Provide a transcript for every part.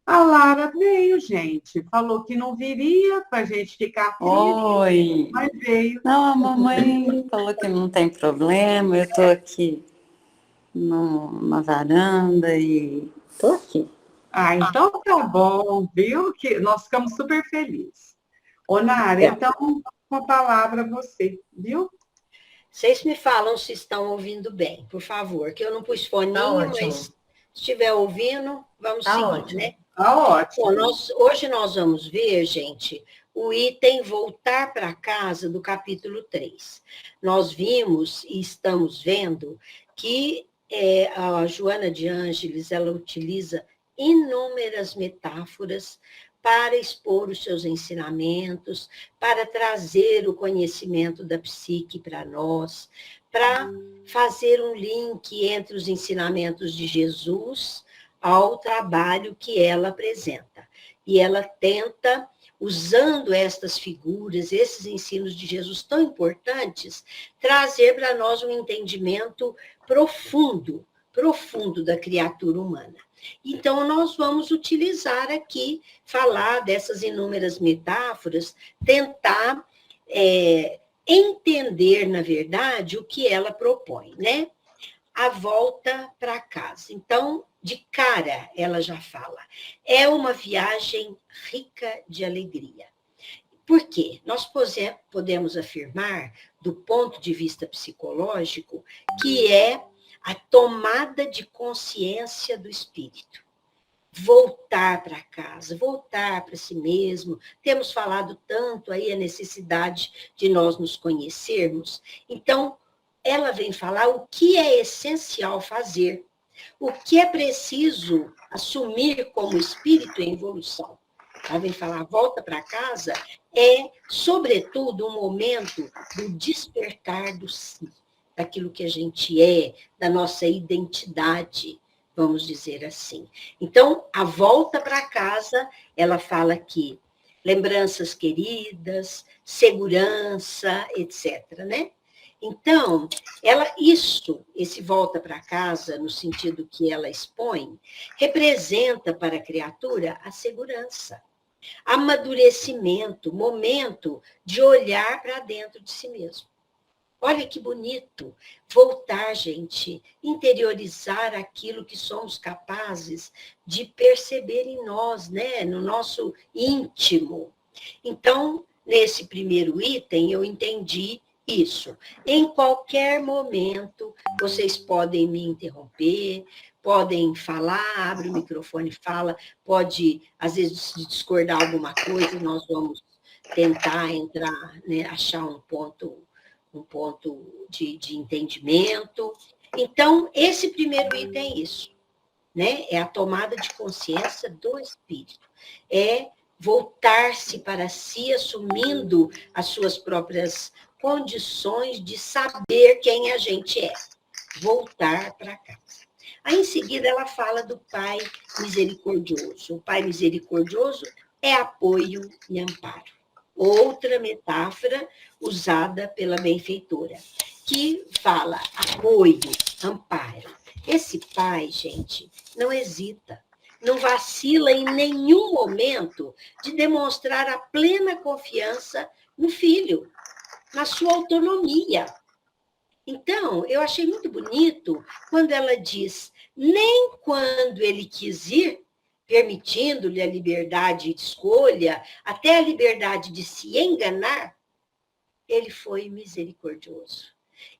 A Lara veio, gente. Falou que não viria para a gente ficar triste, Oi. mas veio. Não, a mamãe falou que não tem problema. Eu tô aqui numa varanda e tô aqui. Ah, então tá bom, viu? Que nós ficamos super felizes. Ô, Nara, É. então, com a palavra você, viu? Vocês me falam se estão ouvindo bem, por favor, que eu não pus foninho, mas se estiver ouvindo, vamos seguir, né? Tá Bom, ótimo. hoje nós vamos ver, gente, o item Voltar para Casa do capítulo 3. Nós vimos e estamos vendo que a Joana de Ângeles, ela utiliza inúmeras metáforas para expor os seus ensinamentos, para trazer o conhecimento da psique para nós, para fazer um link entre os ensinamentos de Jesus ao trabalho que ela apresenta. E ela tenta, usando estas figuras, esses ensinos de Jesus tão importantes, trazer para nós um entendimento profundo da criatura humana. Então, nós vamos utilizar aqui, falar dessas inúmeras metáforas, tentar entender, na verdade, o que ela propõe, né? A volta para casa. Então, de cara, ela já fala, é uma viagem rica de alegria. Por quê? Nós podemos afirmar, do ponto de vista psicológico, que é a tomada de consciência do espírito. Voltar para casa, voltar para si mesmo. Temos falado tanto aí a necessidade de nós nos conhecermos. Então, ela vem falar o que é essencial fazer, o que é preciso assumir como espírito em evolução. Ela vem falar, volta para casa, é, sobretudo, um momento do despertar do si, daquilo que a gente é, da nossa identidade, vamos dizer assim. Então, a volta para casa, ela fala que lembranças queridas, segurança, etc., né? Então, esse volta para casa, no sentido que ela expõe, representa para a criatura a segurança, amadurecimento, momento de olhar para dentro de si mesmo. Olha que bonito voltar, gente, interiorizar aquilo que somos capazes de perceber em nós, né, no nosso íntimo. Então, nesse primeiro item, eu entendi isso. Em qualquer momento, vocês podem me interromper, podem falar, abre o microfone, fala, pode, às vezes, discordar alguma coisa, nós vamos tentar entrar, né, achar um ponto de entendimento. Então, esse primeiro item é isso, né? É a tomada de consciência do espírito. É voltar-se para si, assumindo as suas próprias condições de saber quem a gente é. Voltar para casa. Aí, em seguida, ela fala do Pai misericordioso. O Pai misericordioso é apoio e amparo. Outra metáfora usada pela benfeitora, que fala apoio, amparo. Esse pai, gente, não hesita, não vacila em nenhum momento de demonstrar a plena confiança no filho, na sua autonomia. Então, eu achei muito bonito quando ela diz, nem quando ele quis ir, permitindo-lhe a liberdade de escolha, até a liberdade de se enganar, ele foi misericordioso.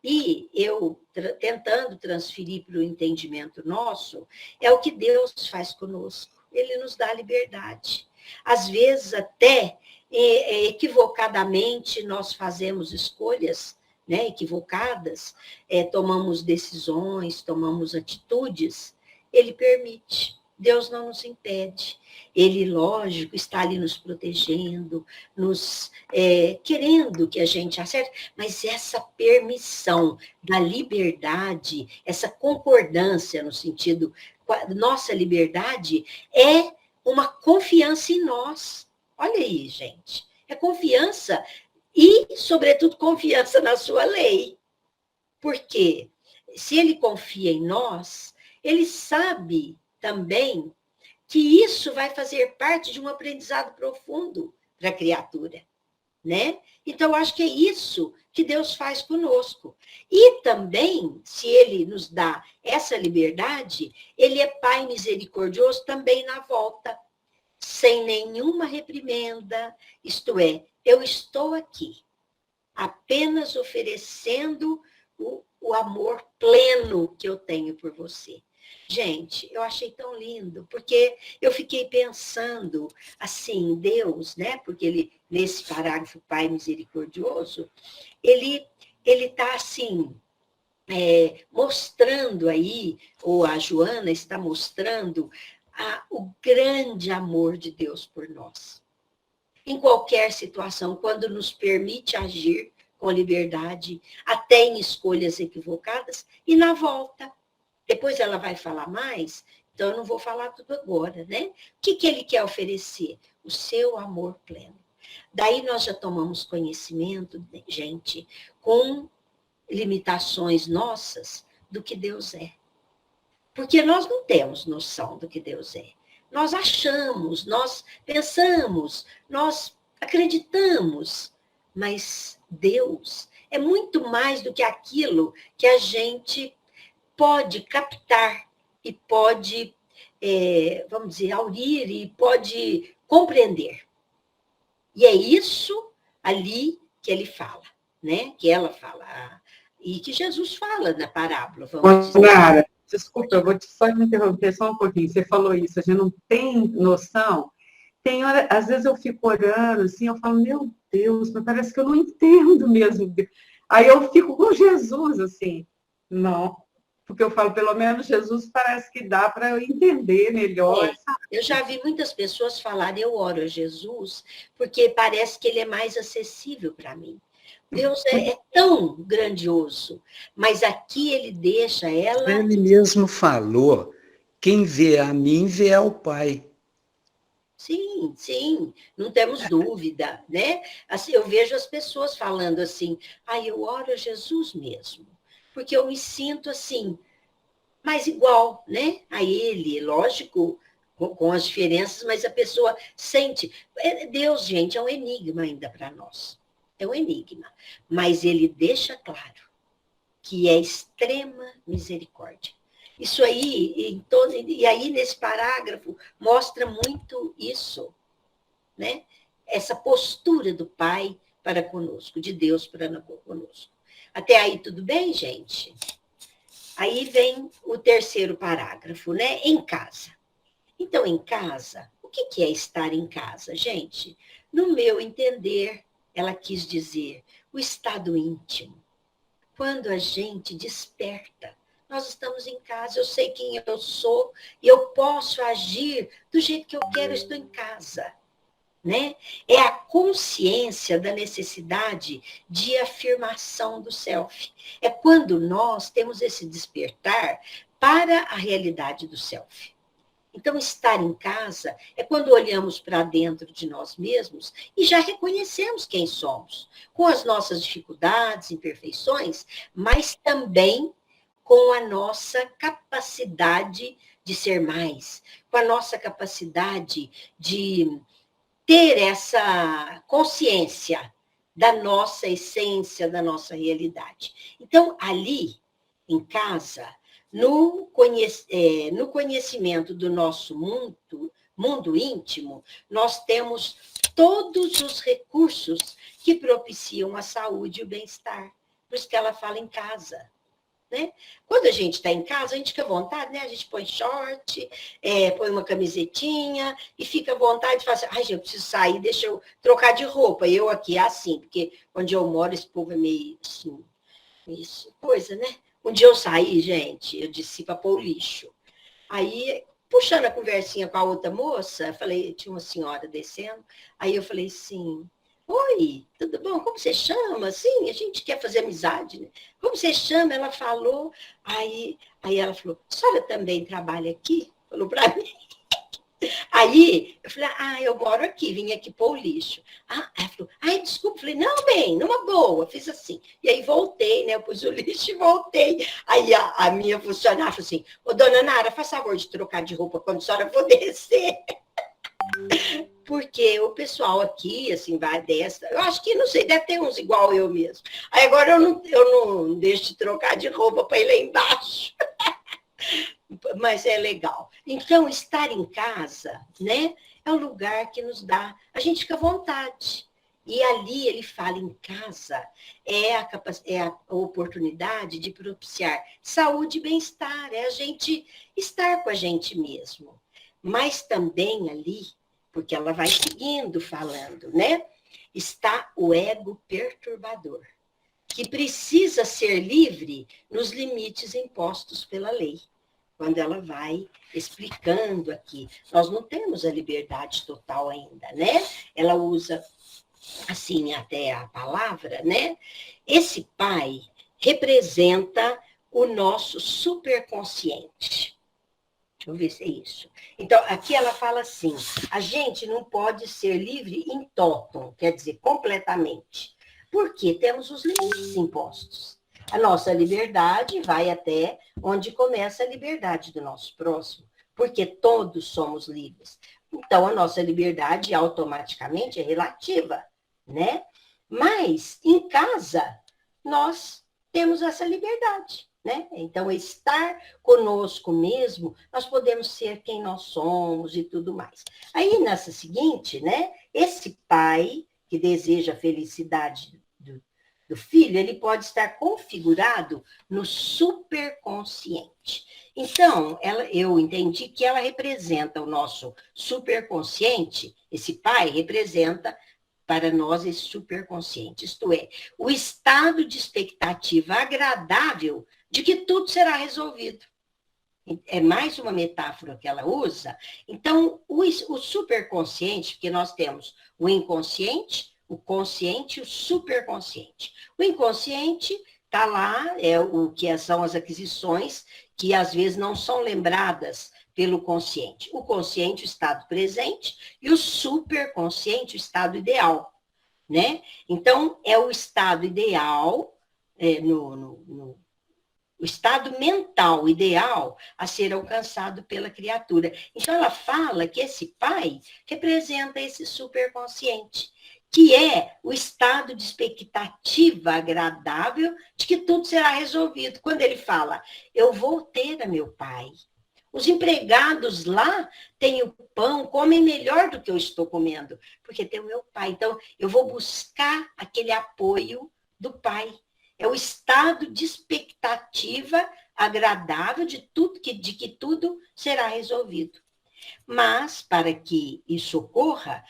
E eu, tentando transferir para o entendimento nosso, é o que Deus faz conosco. Ele nos dá liberdade. Às vezes, até equivocadamente, nós fazemos escolhas, né, equivocadas, tomamos decisões, tomamos atitudes, ele permite. Deus não nos impede. Ele, lógico, está ali nos protegendo, nos querendo que a gente acerte, mas essa permissão da liberdade, essa concordância no sentido, nossa liberdade é uma confiança em nós. Olha aí, gente. É confiança e, sobretudo, confiança na sua lei. Porque se ele confia em nós, ele sabe também que isso vai fazer parte de um aprendizado profundo para a criatura, né? Então, eu acho que é isso que Deus faz conosco. E também, se ele nos dá essa liberdade, ele é Pai misericordioso também na volta, sem nenhuma reprimenda, isto é, eu estou aqui, apenas oferecendo o amor pleno que eu tenho por você. Gente, eu achei tão lindo, porque eu fiquei pensando, assim, Deus, né? Porque ele, nesse parágrafo, Pai misericordioso, ele está, assim, mostrando aí, ou a Joana está mostrando, o grande amor de Deus por nós. Em qualquer situação, quando nos permite agir com liberdade, até em escolhas equivocadas, e na volta. Depois ela vai falar mais, então eu não vou falar tudo agora, né? O que ele quer oferecer? O seu amor pleno. Daí nós já tomamos conhecimento, gente, com limitações nossas do que Deus é. Porque nós não temos noção do que Deus é. Nós achamos, nós pensamos, nós acreditamos, mas Deus é muito mais do que aquilo que a gente pode captar e pode, vamos dizer, aurir e pode compreender. E é isso ali que ele fala, né? Que ela fala, e que Jesus fala na parábola, vamos dizer. Nara, desculpa, eu vou só me interromper só um pouquinho. Você falou isso, a gente não tem noção. Tem hora, às vezes eu fico orando, assim, eu falo, meu Deus, mas parece que eu não entendo mesmo. Aí eu fico com Jesus, assim, não. Porque eu falo, pelo menos Jesus parece que dá para eu entender melhor. Eu já vi muitas pessoas falarem, eu oro a Jesus, porque parece que ele é mais acessível para mim. Deus é tão grandioso, mas aqui ele deixa ela... Ele mesmo falou, quem vê a mim, vê ao Pai. Sim, sim, não temos dúvida, né? Assim, eu vejo as pessoas falando assim, eu oro a Jesus mesmo, porque eu me sinto assim, mais igual, né? A ele, lógico, com as diferenças, mas a pessoa sente. Deus, gente, é um enigma ainda para nós. É um enigma. Mas ele deixa claro que é extrema misericórdia. Isso aí, e aí nesse parágrafo, mostra muito isso, né? Essa postura do Pai para conosco, de Deus para conosco. Até aí tudo bem, gente? Aí vem o terceiro parágrafo, né? Em casa. Então, em casa, o que é estar em casa, gente? No meu entender, ela quis dizer o estado íntimo. Quando a gente desperta, nós estamos em casa, eu sei quem eu sou e eu posso agir do jeito que eu quero, eu estou em casa. Né? É a consciência da necessidade de afirmação do self. É quando nós temos esse despertar para a realidade do self. Então, estar em casa é quando olhamos para dentro de nós mesmos e já reconhecemos quem somos, com as nossas dificuldades, imperfeições, mas também com a nossa capacidade de ser mais, com a nossa capacidade de ter essa consciência da nossa essência, da nossa realidade. Então, ali, em casa, no conhecimento do nosso mundo íntimo, nós temos todos os recursos que propiciam a saúde e o bem-estar. Por isso que ela fala em casa. Né? Quando a gente está em casa, a gente fica à vontade, né? A gente põe short, põe uma camisetinha e fica à vontade de falar assim, gente, eu preciso sair, deixa eu trocar de roupa. Eu aqui é assim, porque onde eu moro, esse povo é meio assim, isso, coisa, né? Um dia eu saí, gente, eu desci para pôr o lixo. Aí, puxando a conversinha com a outra moça, falei, tinha uma senhora descendo, aí eu falei assim, oi, tudo bom? Como você chama? Sim, a gente quer fazer amizade, né? Como você chama? Ela falou, aí ela falou, a senhora também trabalha aqui? Falou para mim. Aí, eu falei, eu moro aqui, vim aqui pôr o lixo. Ela falou, desculpa. Eu falei, não, bem, numa boa, fiz assim. E aí voltei, né, eu pus o lixo e voltei. Aí a minha funcionária falou assim, ô, dona Nara, faz favor de trocar de roupa quando a senhora for descer. Porque o pessoal aqui, assim, vai dessa, eu acho que, não sei, deve ter uns igual eu mesmo. Aí agora eu não deixo de trocar de roupa para ir lá embaixo. Mas é legal. Então, estar em casa, né, é um lugar que nos dá, a gente fica à vontade. E ali ele fala em casa, é a oportunidade de propiciar saúde e bem-estar, é a gente estar com a gente mesmo. Mas também ali, porque ela vai seguindo falando, né? Está o ego perturbador, que precisa ser livre nos limites impostos pela lei. Quando ela vai explicando aqui, nós não temos a liberdade total ainda, né? Ela usa, assim, até a palavra, né? Esse pai representa o nosso superconsciente. Deixa eu ver se é isso. Então, aqui ela fala assim, a gente não pode ser livre em totum, quer dizer, completamente, porque temos os limites impostos. A nossa liberdade vai até onde começa a liberdade do nosso próximo, porque todos somos livres. Então, a nossa liberdade automaticamente é relativa, né? Mas, em casa, nós temos essa liberdade. Né? Então, estar conosco mesmo, nós podemos ser quem nós somos e tudo mais. Aí, nessa seguinte, né, esse pai que deseja a felicidade do filho, ele pode estar configurado no superconsciente. Então, eu entendi que ela representa o nosso superconsciente, esse pai representa para nós esse superconsciente, isto é, o estado de expectativa agradável de que tudo será resolvido. É mais uma metáfora que ela usa. Então, o superconsciente, porque nós temos o inconsciente, o consciente e o superconsciente. O inconsciente está lá, é o que são as aquisições que às vezes não são lembradas pelo consciente. O consciente, o estado presente, e o superconsciente, o estado ideal. Né? Então, é o estado ideal, o estado mental ideal a ser alcançado pela criatura. Então, ela fala que esse pai representa esse superconsciente, que é o estado de expectativa agradável de que tudo será resolvido. Quando ele fala, eu vou ter a meu pai. Os empregados lá têm o pão, comem melhor do que eu estou comendo, porque tem o meu pai. Então, eu vou buscar aquele apoio do pai. É o estado de expectativa agradável de que tudo será resolvido. Mas, para que isso ocorra,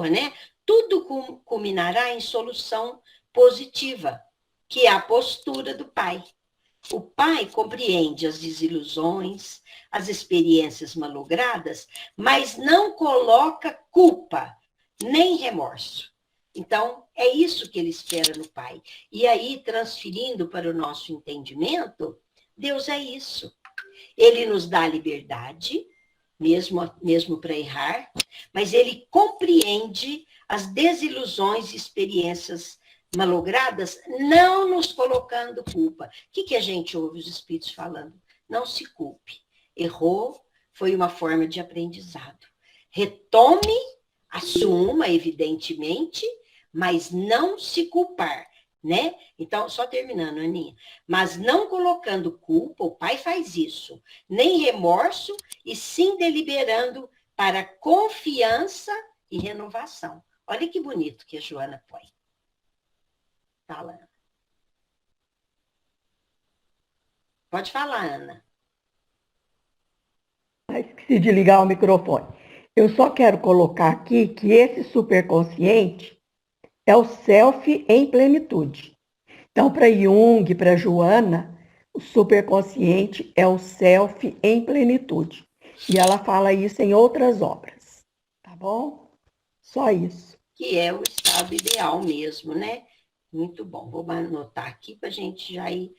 né? Tudo culminará em solução positiva, que é a postura do pai. O pai compreende as desilusões, as experiências malogradas, mas não coloca culpa, nem remorso. Então, é isso que ele espera no pai. E aí, transferindo para o nosso entendimento, Deus é isso. Ele nos dá liberdade, mesmo para errar, mas ele compreende as desilusões e experiências malogradas, não nos colocando culpa. O que a gente ouve os espíritos falando? Não se culpe. Errou, foi uma forma de aprendizado. Retome, assuma, evidentemente, mas não se culpar, né? Então, só terminando, Aninha. Mas não colocando culpa, o pai faz isso, nem remorso, e sim deliberando para confiança e renovação. Olha que bonito que a Joana põe. Fala, Ana. Pode falar, Ana. Esqueci de ligar o microfone. Eu só quero colocar aqui que esse superconsciente é o self em plenitude. Então, para Jung, para Joana, o superconsciente é o self em plenitude. E ela fala isso em outras obras. Tá bom? Só isso. Que é o estado ideal mesmo, né? Muito bom. Vou anotar aqui para a gente já ir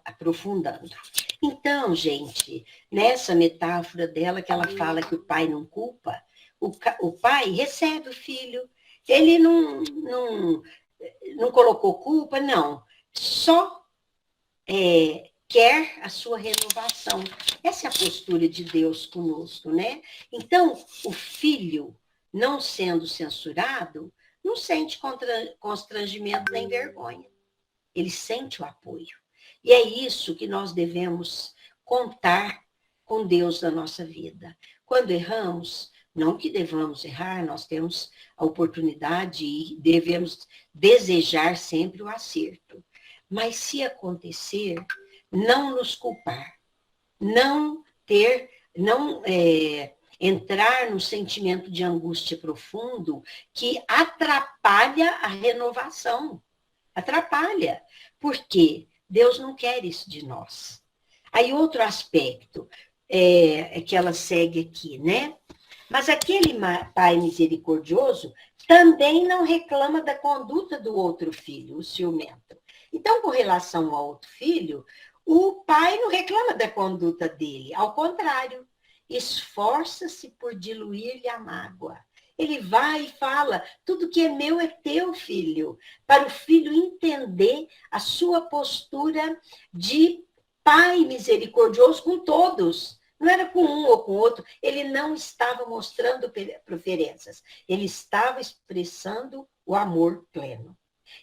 aprofundando. Então, gente, nessa metáfora dela, que ela fala que o pai não culpa, o pai recebe o filho, ele não colocou culpa, não. Só quer a sua renovação. Essa é a postura de Deus conosco, né? Então, o filho, não sendo censurado, não sente constrangimento nem vergonha. Ele sente o apoio. E é isso que nós devemos contar com Deus na nossa vida. Quando erramos, não que devamos errar, nós temos a oportunidade e devemos desejar sempre o acerto. Mas se acontecer, não nos culpar, não entrar no sentimento de angústia profundo que atrapalha a renovação. Atrapalha. Por quê? Deus não quer isso de nós. Aí outro aspecto é que ela segue aqui, né? Mas aquele pai misericordioso também não reclama da conduta do outro filho, o ciumento. Então, com relação ao outro filho, o pai não reclama da conduta dele, ao contrário, esforça-se por diluir-lhe a mágoa. Ele vai e fala, tudo que é meu é teu, filho, para o filho entender a sua postura de pai misericordioso com todos. Não era com um ou com outro, ele não estava mostrando preferências, ele estava expressando o amor pleno.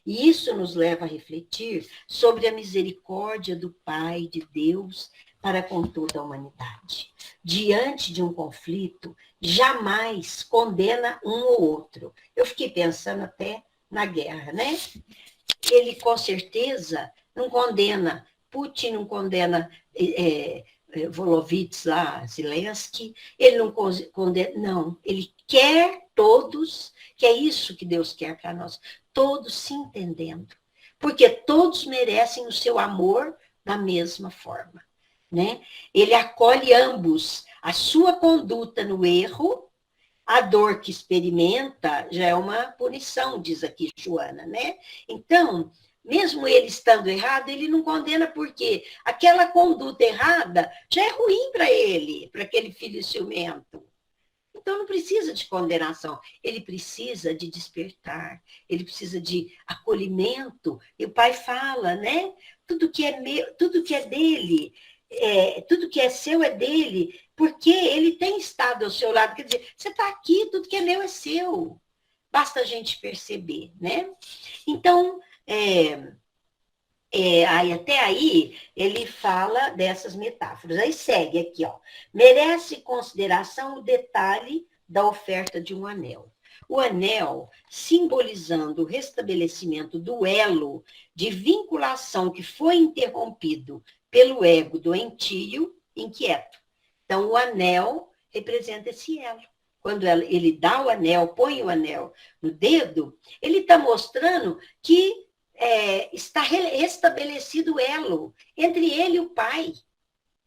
E isso nos leva a refletir sobre a misericórdia do Pai, de Deus, para com toda a humanidade. Diante de um conflito, jamais condena um ou outro. Eu fiquei pensando até na guerra, né? Ele, com certeza, não condena, Putin não condena Volovitz lá, Zelensky, ele não condena, não, ele quer todos, que é isso que Deus quer para nós, todos se entendendo, porque todos merecem o seu amor da mesma forma, né? Ele acolhe ambos, a sua conduta no erro, a dor que experimenta já é uma punição, diz aqui Joana, né? Então, mesmo ele estando errado, ele não condena porque aquela conduta errada já é ruim para ele, para aquele filho ciumento. Então, não precisa de condenação, ele precisa de despertar, ele precisa de acolhimento. E o pai fala, né? Tudo que é meu, tudo que é dele, tudo que é seu é dele, porque ele tem estado ao seu lado. Quer dizer, você está aqui, tudo que é meu é seu. Basta a gente perceber, né? Então, aí, até aí, ele fala dessas metáforas. Aí segue aqui, ó. Merece consideração o detalhe da oferta de um anel. O anel, simbolizando o restabelecimento do elo de vinculação que foi interrompido pelo ego doentio, inquieto. Então, o anel representa esse elo. Quando ele dá o anel, põe o anel no dedo, ele está mostrando que está restabelecido o elo entre ele e o pai,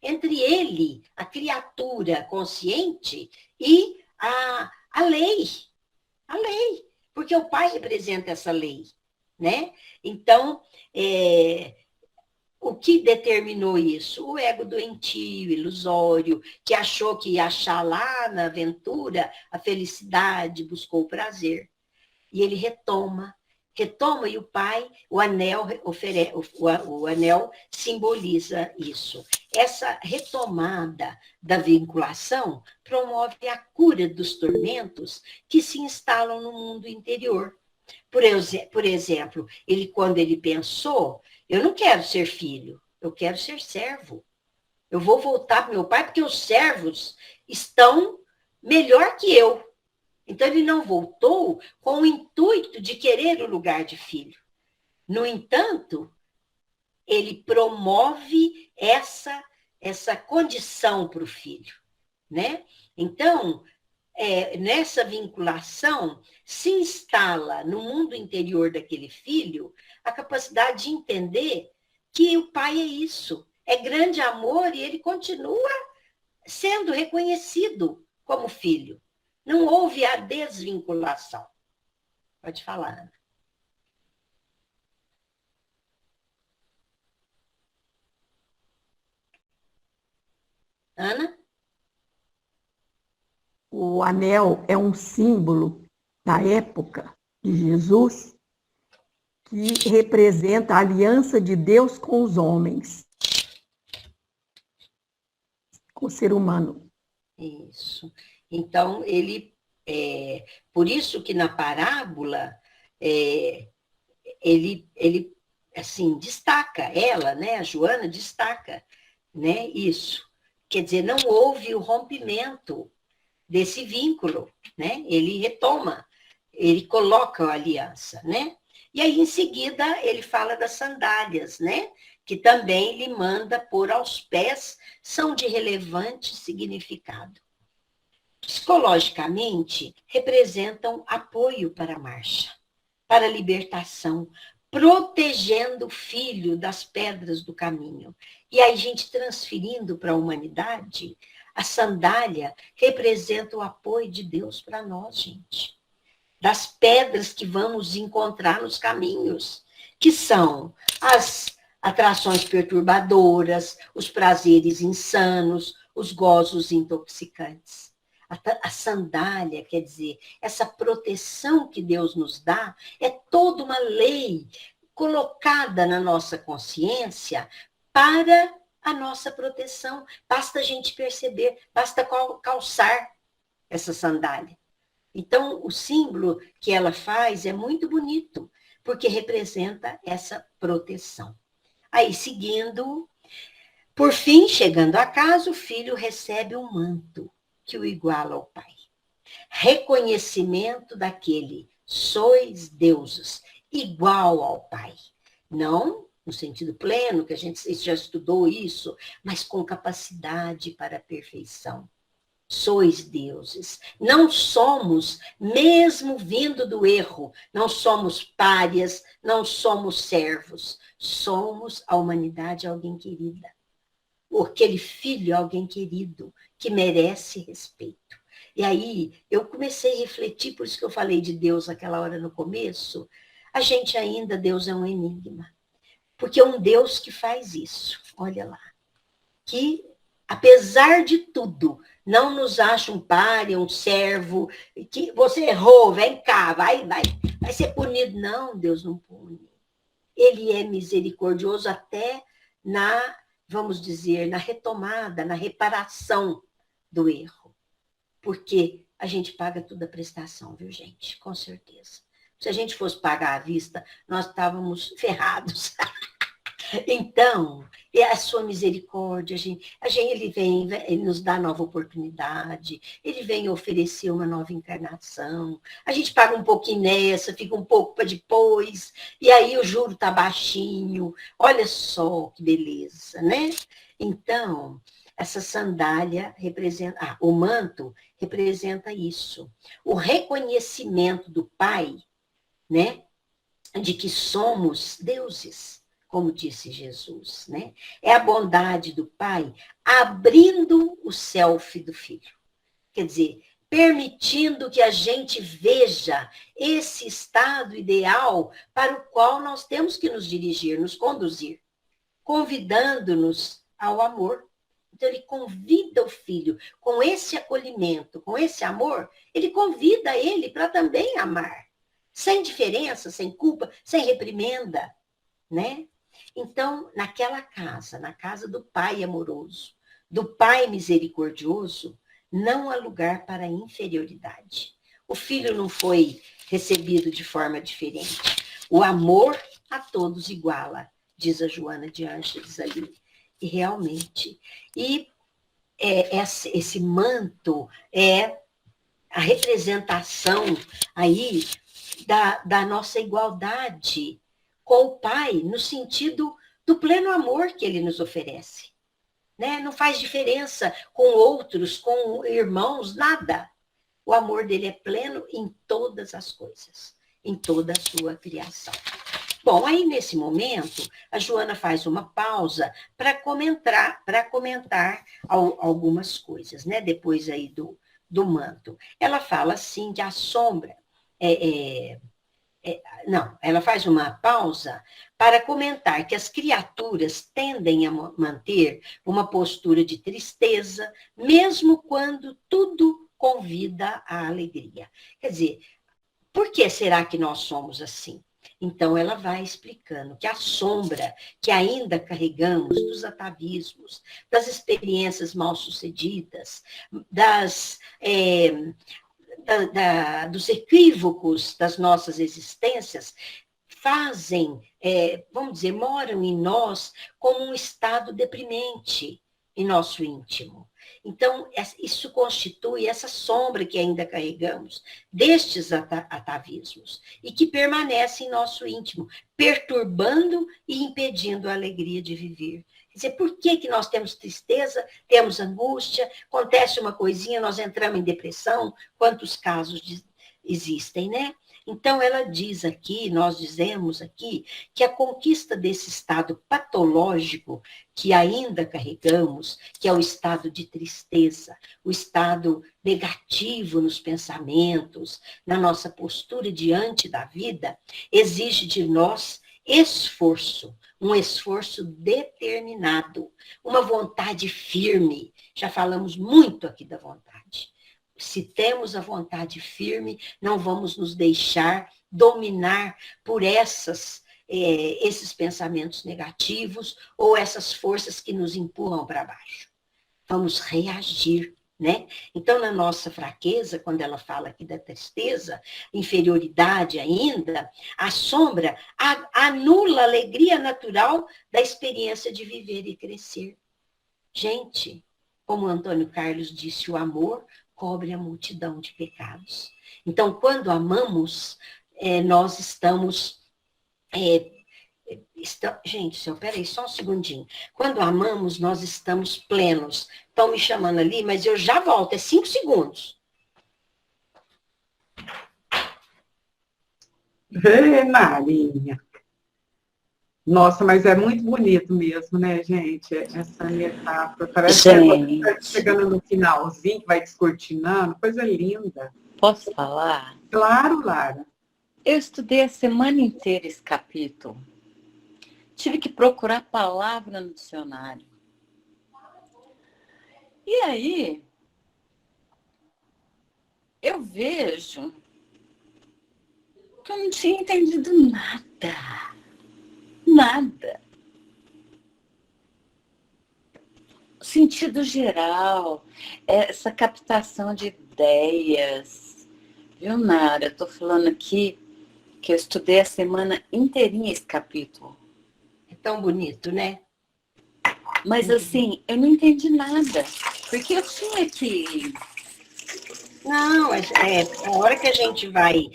entre ele, a criatura consciente, e a lei, porque o pai representa essa lei, né? Então, o que determinou isso? O ego doentio, ilusório, que achou que ia achar lá na aventura a felicidade, buscou o prazer. E ele retoma e o pai, o anel simboliza isso. Essa retomada da vinculação promove a cura dos tormentos que se instalam no mundo interior. Por exemplo, quando ele pensou, eu não quero ser filho, eu quero ser servo. Eu vou voltar para meu pai porque os servos estão melhor que eu. Então, ele não voltou com o intuito de querer o lugar de filho. No entanto, ele promove essa condição para o filho, né? Então, nessa vinculação, se instala no mundo interior daquele filho a capacidade de entender que o pai é isso, é grande amor e ele continua sendo reconhecido como filho. Não houve a desvinculação. Pode falar, Ana. Ana? O anel é um símbolo da época de Jesus que representa a aliança de Deus com os homens, com o ser humano. Isso. Então, por isso que na parábola, ele assim, destaca, ela, né, a Joana, destaca, né, isso. Quer dizer, não houve o rompimento desse vínculo, né? Ele retoma, ele coloca a aliança, né? E aí, em seguida, ele fala das sandálias, né? Que também lhe manda pôr aos pés, são de relevante significado. Psicologicamente, representam apoio para a marcha, para a libertação, protegendo o filho das pedras do caminho. E aí, a gente transferindo para a humanidade, a sandália representa o apoio de Deus para nós, gente. Das pedras que vamos encontrar nos caminhos, que são as atrações perturbadoras, os prazeres insanos, os gozos intoxicantes. A sandália, quer dizer, essa proteção que Deus nos dá, é toda uma lei colocada na nossa consciência para a nossa proteção. Basta a gente perceber, basta calçar essa sandália. Então, o símbolo que ela faz é muito bonito, porque representa essa proteção. Aí, seguindo, por fim, chegando a casa, o filho recebe um manto que o iguala ao pai. Reconhecimento daquele, sois deuses, igual ao pai. Não no sentido pleno, que a gente já estudou isso, mas com capacidade para a perfeição. Sois deuses. Não somos, mesmo vindo do erro, não somos párias, não somos servos. Somos a humanidade alguém querida. Aquele filho alguém querido, que merece respeito. E aí, eu comecei a refletir, por isso que eu falei de Deus aquela hora no começo, a gente ainda, Deus é um enigma. Porque é um Deus que faz isso, olha lá. Que, apesar de tudo, não nos acha um pária, um servo, que você errou, vem cá, vai ser punido. Não, Deus não pune. Ele é misericordioso até vamos dizer, na retomada, na reparação do erro. Porque a gente paga toda a prestação, viu, gente? Com certeza. Se a gente fosse pagar à vista, nós estávamos ferrados. Então, é a sua misericórdia, ele nos dá nova oportunidade, ele vem oferecer uma nova encarnação, a gente paga um pouquinho nessa, fica um pouco para depois, e aí o juro está baixinho, olha só que beleza, né? Então, essa sandália representa, o manto representa isso, o reconhecimento do Pai, né, de que somos deuses, como disse Jesus, né? É a bondade do Pai abrindo o self do Filho. Quer dizer, permitindo que a gente veja esse estado ideal para o qual nós temos que nos dirigir, nos conduzir, convidando-nos ao amor. Então, ele convida o Filho, com esse acolhimento, com esse amor, ele convida ele para também amar, sem diferença, sem culpa, sem reprimenda, né? Então, naquela casa, na casa do Pai amoroso, do Pai misericordioso, não há lugar para inferioridade. O filho não foi recebido de forma diferente. O amor a todos iguala, diz a Joana de Ângeles ali. E realmente, esse manto é a representação aí da nossa igualdade com o Pai, no sentido do pleno amor que ele nos oferece. Né? Não faz diferença com outros, com irmãos, nada. O amor dele é pleno em todas as coisas, em toda a sua criação. Bom, aí nesse momento, a Joana faz uma pausa para comentar algumas coisas, né? Depois aí do manto. Ela fala assim que a sombra Não, ela faz uma pausa para comentar que as criaturas tendem a manter uma postura de tristeza, mesmo quando tudo convida à alegria. Quer dizer, por que será que nós somos assim? Então, ela vai explicando que a sombra que ainda carregamos dos atavismos, das experiências mal-sucedidas, dos equívocos das nossas existências, fazem, vamos dizer, moram em nós como um estado deprimente em nosso íntimo. Então, isso constitui essa sombra que ainda carregamos destes atavismos e que permanece em nosso íntimo, perturbando e impedindo a alegria de viver. Quer dizer, por que nós temos tristeza, temos angústia, acontece uma coisinha, nós entramos em depressão? Quantos casos existem, né? Então, ela diz aqui, nós dizemos aqui, que a conquista desse estado patológico que ainda carregamos, que é o estado de tristeza, o estado negativo nos pensamentos, na nossa postura diante da vida, exige de nós esforço, um esforço determinado, uma vontade firme. Já falamos muito aqui da vontade. Se temos a vontade firme, não vamos nos deixar dominar por esses pensamentos negativos ou essas forças que nos empurram para baixo. Vamos reagir, né? Então, na nossa fraqueza, quando ela fala aqui da tristeza, inferioridade ainda, a sombra anula a alegria natural da experiência de viver e crescer. Gente, como Antônio Carlos disse, o amor cobre a multidão de pecados. Então, quando amamos, nós estamos... Gente, peraí, só um segundinho. Quando amamos, nós estamos plenos. Estão me chamando ali, mas eu já volto, é 5 segundos. Marinha. Nossa, mas é muito bonito mesmo, né, gente? Essa metáfora. Parece que está chegando no finalzinho, vai descortinando, coisa linda. Posso falar? Claro, Lara. Eu estudei a semana inteira esse capítulo. Tive que procurar a palavra no dicionário. E aí, eu vejo que eu não tinha entendido nada. Nada. O sentido geral, essa captação de ideias. Viu, Nara? Eu estou falando aqui que eu estudei a semana inteirinha esse capítulo. É tão bonito, né? Mas, assim, eu não entendi nada. Porque eu tinha que... Não, a hora que a gente vai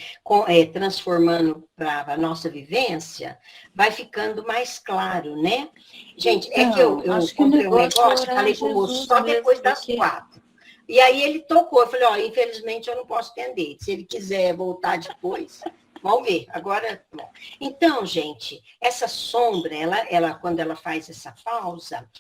transformando para a nossa vivência, vai ficando mais claro, né? Gente, então, eu comprei um negócio, falei com o moço só depois das 4. E aí ele tocou, eu falei, infelizmente eu não posso atender. Se ele quiser voltar depois, vamos ver. Agora, bom. Então, gente, essa sombra, ela quando ela faz essa pausa,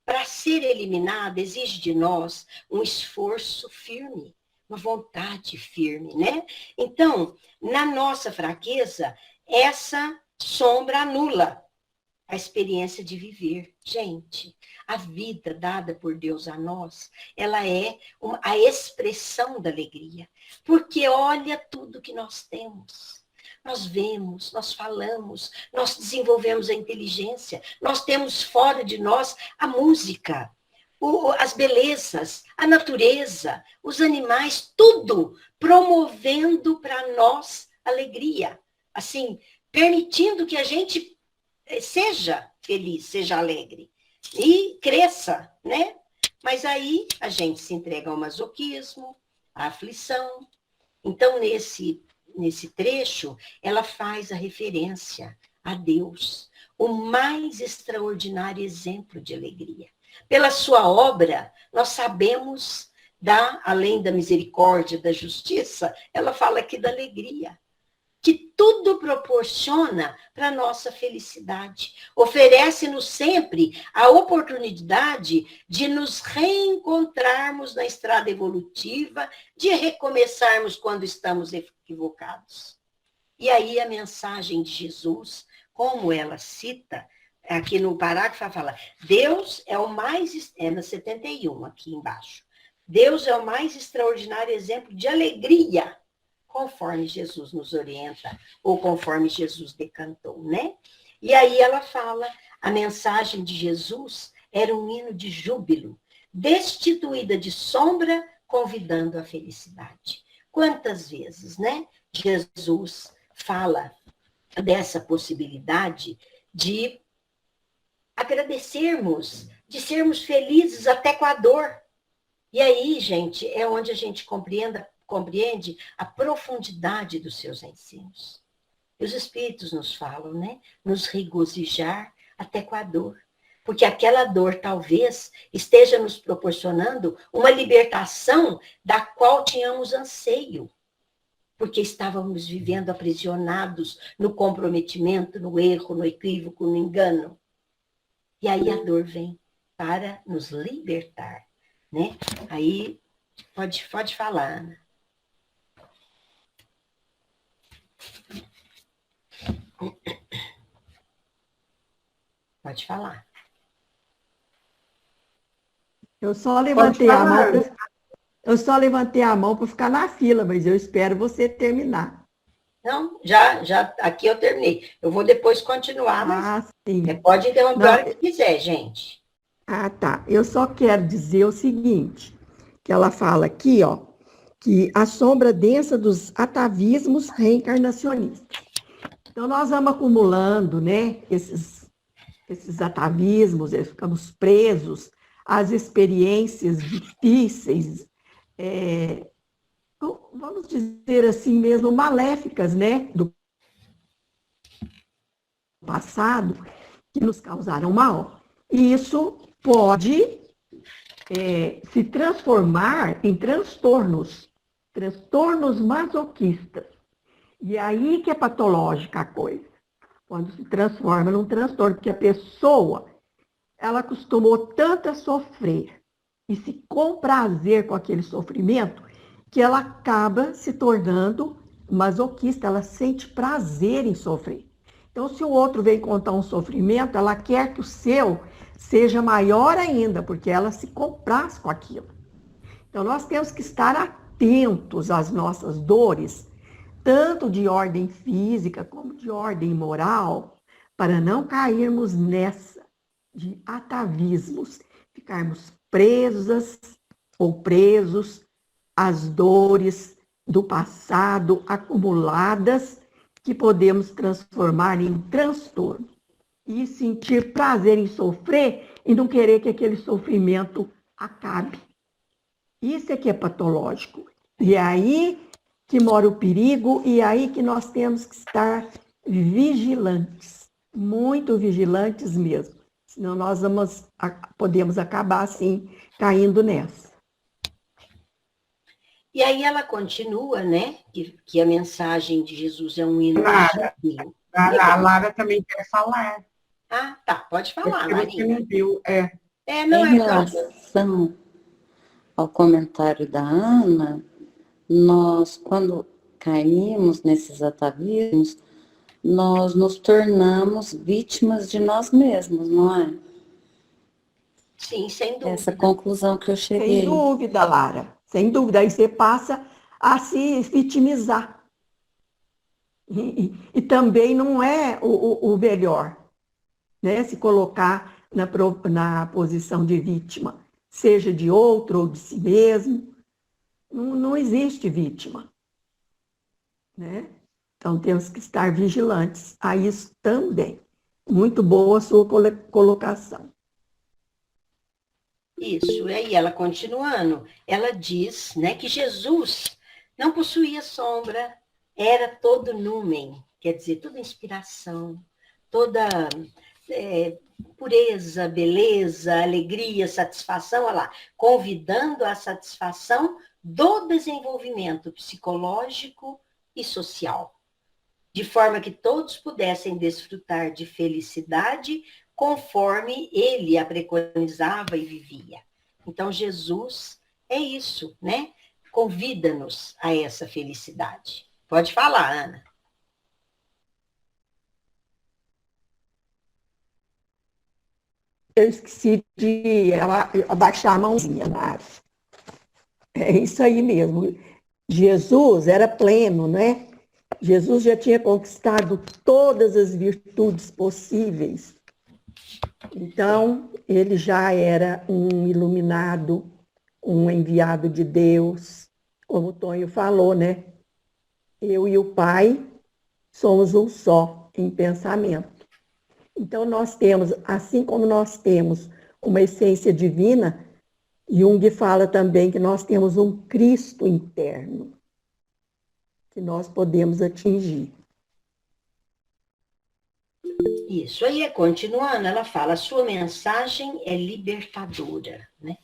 para ser eliminada, exige de nós um esforço firme, uma vontade firme, né? Então, na nossa fraqueza, essa sombra anula a experiência de viver. Gente, a vida dada por Deus a nós, ela é a expressão da alegria. Porque olha tudo que nós temos. Nós vemos, nós falamos, nós desenvolvemos a inteligência, nós temos fora de nós a música, as belezas, a natureza, os animais, tudo promovendo para nós alegria. Assim, permitindo que a gente seja feliz, seja alegre e cresça, né? Mas aí a gente se entrega ao masoquismo, à aflição. Então, nesse trecho, ela faz a referência a Deus, o mais extraordinário exemplo de alegria. Pela sua obra, nós sabemos, além da misericórdia, da justiça, ela fala aqui da alegria, que tudo proporciona para a nossa felicidade. Oferece-nos sempre a oportunidade de nos reencontrarmos na estrada evolutiva, de recomeçarmos quando estamos equivocados. E aí a mensagem de Jesus, como ela cita, aqui no parágrafo ela fala, Deus é o mais, na 71 aqui embaixo, Deus é o mais extraordinário exemplo de alegria, conforme Jesus nos orienta, ou conforme Jesus decantou, né? E aí ela fala, a mensagem de Jesus era um hino de júbilo, destituída de sombra, convidando à felicidade. Quantas vezes, né? Jesus fala dessa possibilidade de agradecermos, de sermos felizes até com a dor. E aí, gente, é onde a gente compreende a profundidade dos seus ensinos. E os Espíritos nos falam, né? Nos regozijar até com a dor. Porque aquela dor talvez esteja nos proporcionando uma libertação da qual tínhamos anseio. Porque estávamos vivendo aprisionados no comprometimento, no erro, no equívoco, no engano. E aí a dor vem para nos libertar, né? Aí, pode falar, Ana. Pode falar. Eu só levantei a mão, eu só levantei a mão para ficar na fila, mas eu espero você terminar. Não, já aqui eu terminei. Eu vou depois continuar, mas sim. Pode interromper a hora que quiser, gente. Ah, tá. Eu só quero dizer o seguinte, que ela fala aqui, ó, que a sombra densa dos atavismos reencarnacionistas. Então, nós vamos acumulando, né, esses atavismos, ficamos presos às experiências difíceis, vamos dizer assim mesmo, maléficas, né, do passado, que nos causaram mal. E isso pode se transformar em transtornos masoquistas. E aí que é patológica a coisa. Quando se transforma num transtorno, porque a pessoa, ela acostumou tanto a sofrer e se comprazer com aquele sofrimento, que ela acaba se tornando masoquista, ela sente prazer em sofrer. Então, se o outro vem contar um sofrimento, ela quer que o seu seja maior ainda, porque ela se compraz com aquilo. Então, nós temos que estar atentos às nossas dores, tanto de ordem física como de ordem moral, para não cairmos nessa de atavismos, ficarmos presas ou presos às dores do passado acumuladas, que podemos transformar em transtorno e sentir prazer em sofrer e não querer que aquele sofrimento acabe. Isso é que é patológico. E é aí que mora o perigo e é aí que nós temos que estar vigilantes, muito vigilantes mesmo. Senão nós podemos acabar, assim, caindo nessa. E aí ela continua, né? Que a mensagem de Jesus é um hino de júbilo. A Lara também quer falar. Ah, tá. Pode falar, Você Marina. não viu, Em relação ao comentário da Ana, nós, quando caímos nesses atavismos, nós nos tornamos vítimas de nós mesmos, não é? Sim, sem dúvida. Essa conclusão que eu cheguei. Sem dúvida, Lara. Sem dúvida. Aí você passa a se vitimizar. E também não é o melhor, né? Se colocar na posição de vítima, seja de outro ou de si mesmo. Não existe vítima, né? Então, temos que estar vigilantes a isso também. Muito boa a sua colocação. Isso, e aí ela continuando, ela diz, né, que Jesus não possuía sombra, era todo numen, quer dizer, toda inspiração, toda pureza, beleza, alegria, satisfação, olha lá, convidando à satisfação do desenvolvimento psicológico e social, de forma que todos pudessem desfrutar de felicidade conforme ele a preconizava e vivia. Então, Jesus é isso, né? Convida-nos a essa felicidade. Pode falar, Ana. Eu esqueci de abaixar a mãozinha, Mari. É isso aí mesmo. Jesus era pleno, né? Jesus já tinha conquistado todas as virtudes possíveis. Então, ele já era um iluminado, um enviado de Deus. Como o Tonho falou, né? Eu e o Pai somos um só em pensamento. Então, nós temos, assim como nós temos uma essência divina, Jung fala também que nós temos um Cristo interno, que nós podemos atingir. Isso aí, continuando, ela fala, a sua mensagem é libertadora, né?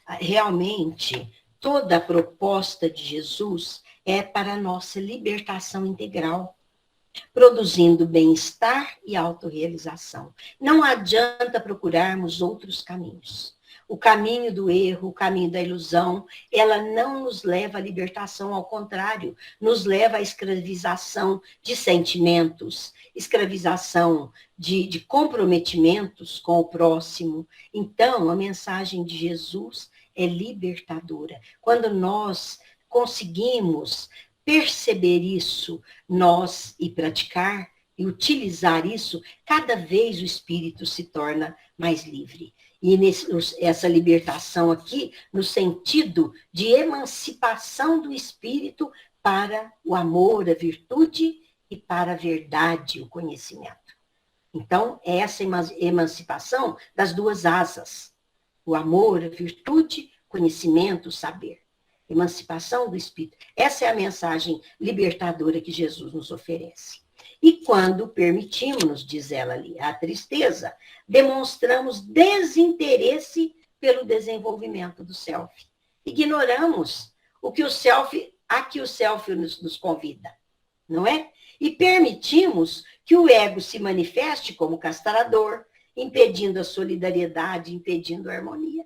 Realmente, toda a proposta de Jesus é para a nossa libertação integral, produzindo bem-estar e autorrealização. Não adianta procurarmos outros caminhos. O caminho do erro, o caminho da ilusão, ela não nos leva à libertação, ao contrário, nos leva à escravização de sentimentos, escravização de comprometimentos com o próximo. Então, a mensagem de Jesus é libertadora. Quando nós conseguimos perceber isso, nós, e praticar, e utilizar isso, cada vez o espírito se torna mais livre. E essa libertação aqui, no sentido de emancipação do espírito para o amor, a virtude e para a verdade, o conhecimento. Então, é essa emancipação das duas asas. O amor, a virtude, conhecimento, saber. Emancipação do espírito. Essa é a mensagem libertadora que Jesus nos oferece. E quando permitimos-nos, diz ela ali, a tristeza, demonstramos desinteresse pelo desenvolvimento do self. Ignoramos a que o self nos convida, não é? E permitimos que o ego se manifeste como castrador, impedindo a solidariedade, impedindo a harmonia.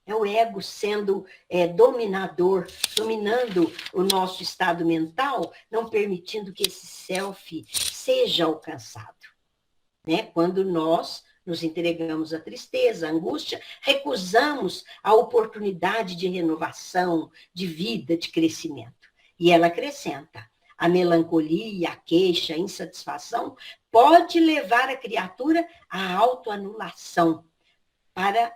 É o ego sendo dominador, dominando o nosso estado mental, não permitindo que esse self seja alcançado. Né? Quando nós nos entregamos à tristeza, à angústia, recusamos a oportunidade de renovação, de vida, de crescimento. E ela acrescenta, a melancolia, a queixa, a insatisfação pode levar a criatura à autoanulação, para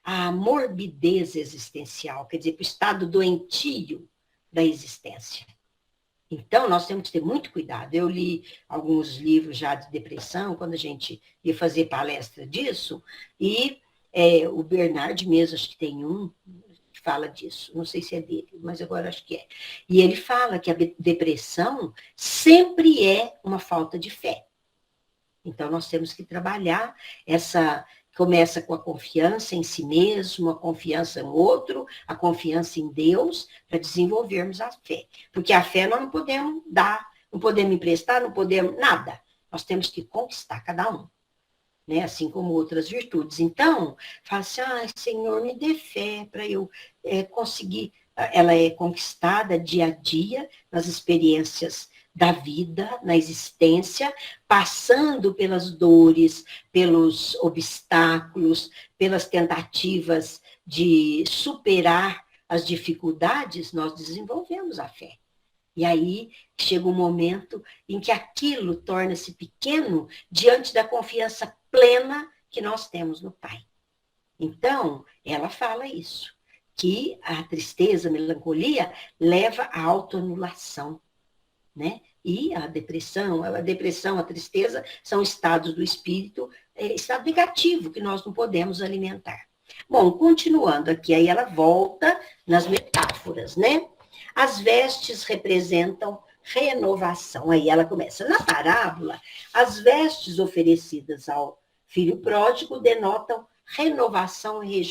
a morbidez existencial, quer dizer, para o estado doentio da existência. Então, nós temos que ter muito cuidado. Eu li alguns livros já de depressão, quando a gente ia fazer palestra disso, e o Bernard mesmo, acho que tem um, que fala disso, não sei se é dele, mas agora acho que é. E ele fala que a depressão sempre é uma falta de fé. Então, nós temos que trabalhar começa com a confiança em si mesmo, a confiança no outro, a confiança em Deus, para desenvolvermos a fé. Porque a fé nós não podemos dar, não podemos emprestar, não podemos nada. Nós temos que conquistar cada um. Né? Assim como outras virtudes. Então, fala assim, Senhor, me dê fé para eu conseguir. Ela é conquistada dia a dia nas experiências da vida, na existência, passando pelas dores, pelos obstáculos, pelas tentativas de superar as dificuldades, nós desenvolvemos a fé. E aí chega um momento em que aquilo torna-se pequeno diante da confiança plena que nós temos no Pai. Então, ela fala isso, que a tristeza, a melancolia, leva à autoanulação, né? E a depressão, a tristeza, são estados do espírito, estado negativo, que nós não podemos alimentar. Bom, continuando aqui, aí ela volta nas metáforas, né? As vestes representam renovação. Aí ela começa. Na parábola, as vestes oferecidas ao filho pródigo denotam renovação e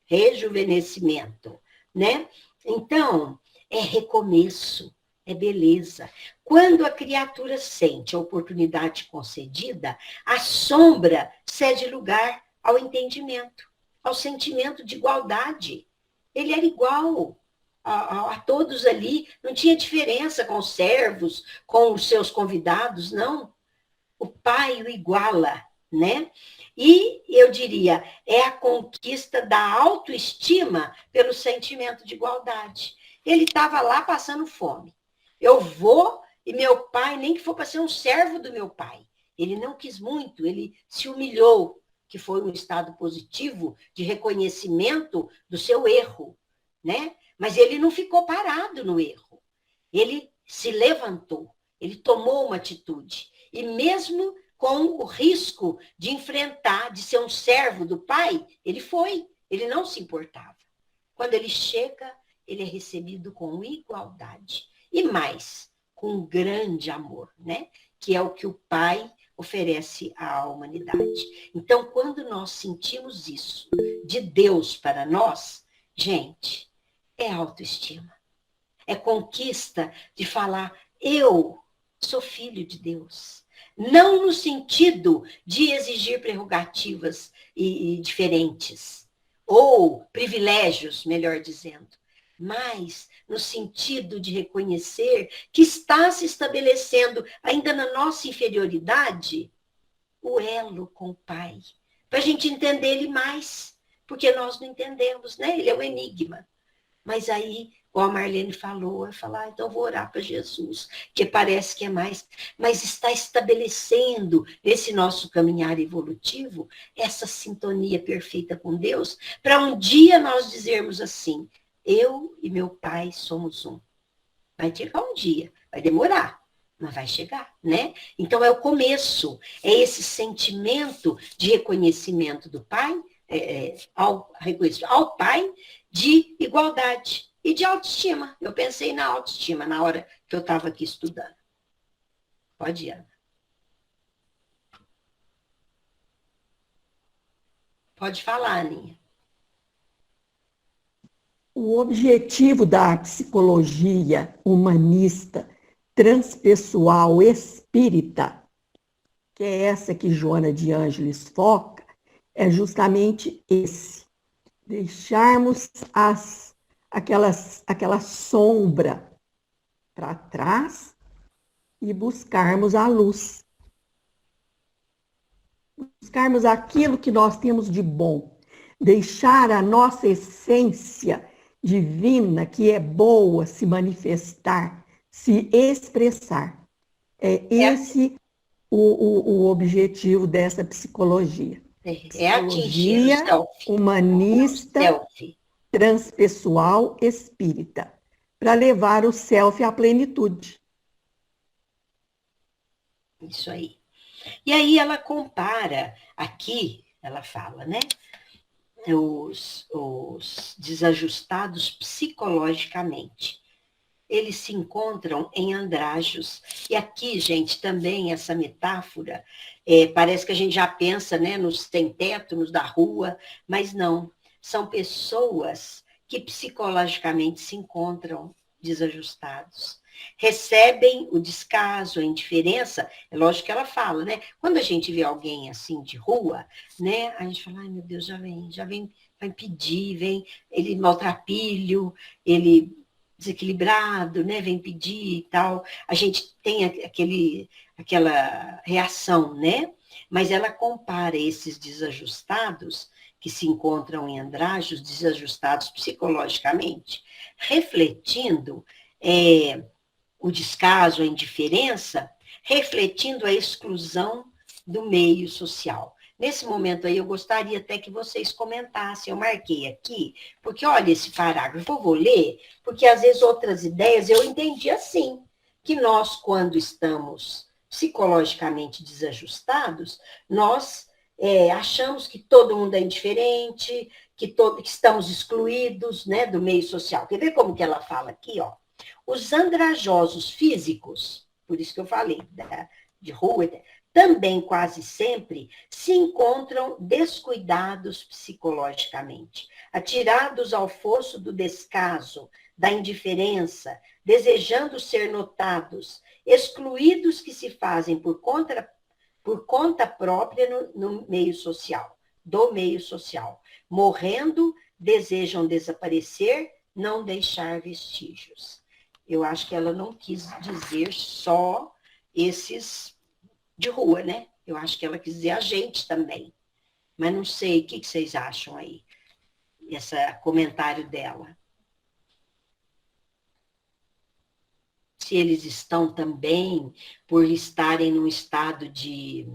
rejuvenescimento, né? Então, é recomeço. É beleza. Quando a criatura sente a oportunidade concedida, a sombra cede lugar ao entendimento, ao sentimento de igualdade. Ele era igual a todos ali, não tinha diferença com os servos, com os seus convidados, não. O Pai o iguala, né? E eu diria, é a conquista da autoestima pelo sentimento de igualdade. Ele estava lá passando fome. Eu vou, e meu pai, nem que for para ser um servo do meu pai. Ele não quis muito, ele se humilhou, que foi um estado positivo de reconhecimento do seu erro, né? Mas ele não ficou parado no erro. Ele se levantou, ele tomou uma atitude. E mesmo com o risco de enfrentar, de ser um servo do pai, ele não se importava. Quando ele chega, ele é recebido com igualdade. E mais, com grande amor, né? Que é o que o pai oferece à humanidade. Então, quando nós sentimos isso de Deus para nós, gente, é autoestima. É conquista de falar, eu sou filho de Deus. Não no sentido de exigir prerrogativas e diferentes, ou privilégios, melhor dizendo, mas no sentido de reconhecer que está se estabelecendo, ainda na nossa inferioridade, o elo com o Pai, para a gente entender ele mais, porque nós não entendemos, né? Ele é um enigma. Mas aí, como a Marlene falou, eu falar, então vou orar para Jesus, que parece que é mais, mas está estabelecendo nesse nosso caminhar evolutivo essa sintonia perfeita com Deus, para um dia nós dizermos assim, eu e meu pai somos um. Vai chegar um dia, vai demorar, mas vai chegar, né? Então é o começo, é esse sentimento de reconhecimento do pai, ao pai, de igualdade e de autoestima. Eu pensei na autoestima na hora que eu estava aqui estudando. Pode ir, Ana. Pode falar, Aninha. O objetivo da psicologia humanista transpessoal espírita, que é essa que Joana de Ângeles foca, é justamente esse. Deixarmos aquela sombra para trás e buscarmos a luz. Buscarmos aquilo que nós temos de bom. Deixar a nossa essência divina, que é boa, se manifestar, se expressar. É esse o objetivo dessa psicologia. É atingir o self. Humanista, transpessoal, espírita, para levar o self à plenitude. Isso aí. E aí ela compara, aqui ela fala, né? Os desajustados psicologicamente. Eles se encontram em andrajos. E aqui, gente, também essa metáfora, parece que a gente já pensa, né, nos sem-teto, nos da rua, mas não. São pessoas que psicologicamente se encontram desajustados. Recebem o descaso, a indiferença, é lógico que ela fala, né? Quando a gente vê alguém assim de rua, né? A gente fala, ai meu Deus, já vem, vai pedir, vem, ele maltrapilho, ele desequilibrado, né? Vem pedir e tal. A gente tem aquela reação, né? Mas ela compara esses desajustados que se encontram em andrajos, desajustados psicologicamente, refletindo o descaso, a indiferença, refletindo a exclusão do meio social. Nesse momento aí, eu gostaria até que vocês comentassem, eu marquei aqui, porque olha esse parágrafo, eu vou ler, porque às vezes outras ideias eu entendi assim, que nós, quando estamos psicologicamente desajustados, nós achamos que todo mundo é indiferente, que estamos excluídos, né, do meio social. Quer ver como que ela fala aqui, ó? Os andrajosos físicos, por isso que eu falei, de rua, também quase sempre se encontram descuidados psicologicamente, atirados ao fosso do descaso, da indiferença, desejando ser notados, excluídos que se fazem por conta própria no meio social, do meio social. Morrendo, desejam desaparecer, não deixar vestígios. Eu acho que ela não quis dizer só esses de rua, né? Eu acho que ela quis dizer a gente também. Mas não sei, o que vocês acham aí? Esse comentário dela. Se eles estão também, por estarem num estado de